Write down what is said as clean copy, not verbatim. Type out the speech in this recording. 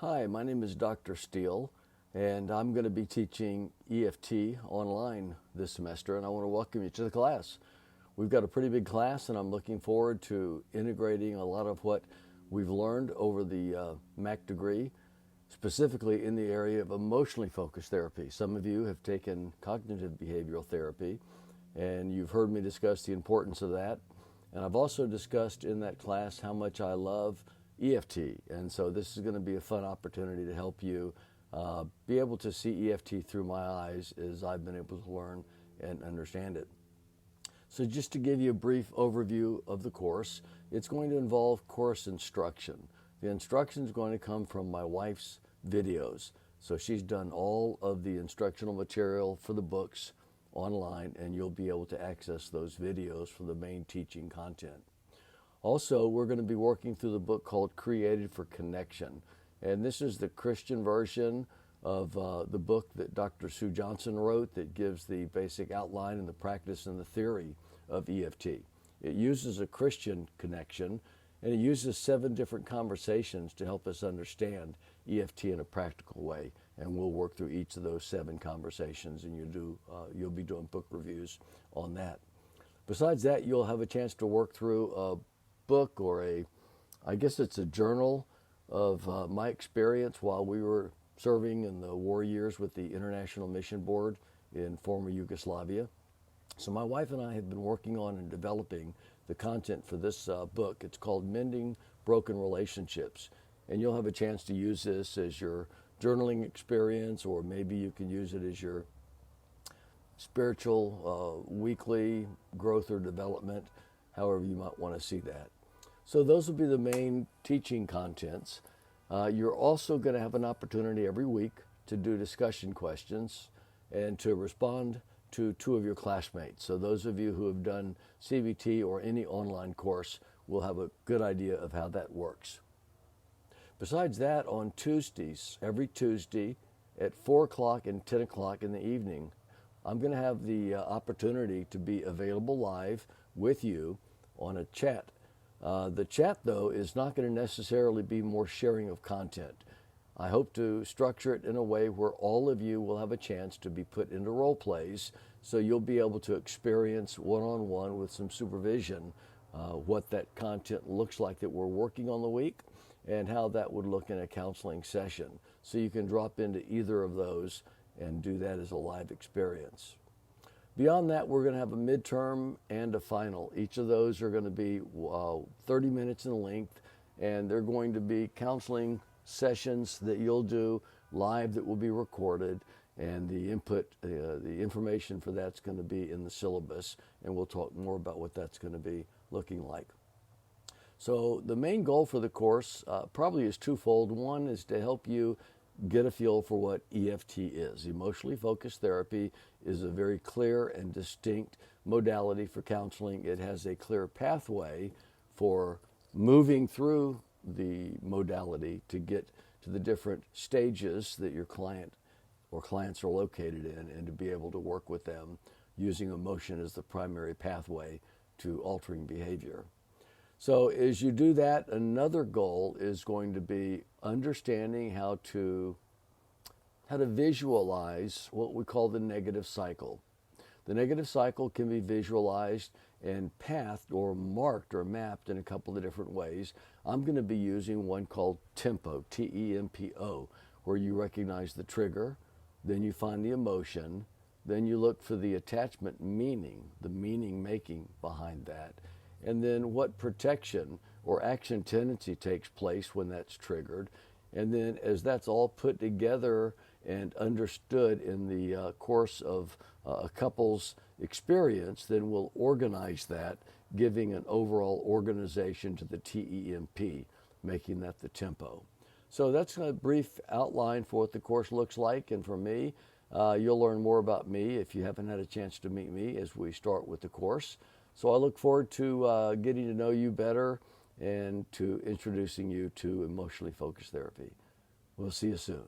Hi, my name is Dr. Steele, and I'm going to be teaching EFT online this semester, and I want to welcome you to the class. We've got a pretty big class, and I'm looking forward to integrating a lot of what we've learned over the MAC degree, specifically in the area of emotionally focused therapy. Some of you have taken cognitive behavioral therapy, and you've heard me discuss the importance of that. And I've also discussed in that class how much I love EFT, and so this is going to be a fun opportunity to help you be able to see EFT through my eyes as I've been able to learn and understand it. So just to give you a brief overview of the course, it's going to involve course instruction. The instruction is going to come from my wife's videos. So she's done all of the instructional material for the books online, and you'll be able to access those videos for the main teaching content. Also, we're going to be working through the book called Created for Connection. And this is the Christian version of the book that Dr. Sue Johnson wrote that gives the basic outline and the practice and the theory of EFT. It uses a Christian connection, and it uses 7 different conversations to help us understand EFT in a practical way. And we'll work through each of those 7 conversations, and you'll be doing book reviews on that. Besides that, you'll have a chance to work through a book or I guess it's a journal of my experience while we were serving in the war years with the International Mission Board in former Yugoslavia. So my wife and I have been working on and developing the content for this book. It's called Mending Broken Relationships. And you'll have a chance to use this as your journaling experience, or maybe you can use it as your spiritual weekly growth or development, however you might want to see that. So those will be the main teaching contents. You're also going to have an opportunity every week to do discussion questions and to respond to 2 of your classmates. So those of you who have done CBT or any online course will have a good idea of how that works. Besides that, on Tuesdays, every Tuesday at 4 o'clock and 10 o'clock in the evening, I'm going to have the opportunity to be available live with you on a chat. The chat, though, is not going to necessarily be more sharing of content. I hope to structure it in a way where all of you will have a chance to be put into role plays, so you'll be able to experience one-on-one with some supervision what that content looks like that we're working on the week and how that would look in a counseling session. So you can drop into either of those and do that as a live experience. Beyond that, we're going to have a midterm and a final. Each of those are going to be 30 minutes in length, and they're going to be counseling sessions that you'll do live that will be recorded, and the information for that's going to be in the syllabus, and we'll talk more about what that's going to be looking like. So the main goal for the course probably is twofold. One is to help you get a feel for what EFT is. Emotionally focused therapy is a very clear and distinct modality for counseling. It has a clear pathway for moving through the modality to get to the different stages that your client or clients are located in, and to be able to work with them using emotion as the primary pathway to altering behavior. So as you do that, another goal is going to be understanding how to visualize what we call the negative cycle. The negative cycle can be visualized and pathed or marked or mapped in a couple of different ways. I'm going to be using one called TEMPO, T-E-M-P-O, where you recognize the trigger, then you find the emotion, then you look for the attachment meaning, the meaning making behind that, and then what protection or action tendency takes place when that's triggered. And then as that's all put together and understood in the course of a couple's experience, then we'll organize that, giving an overall organization to the TEMP, making that the tempo. So that's a brief outline for what the course looks like. And for me, you'll learn more about me if you haven't had a chance to meet me as we start with the course. So I look forward to getting to know you better and to introducing you to emotionally focused therapy. We'll see you soon.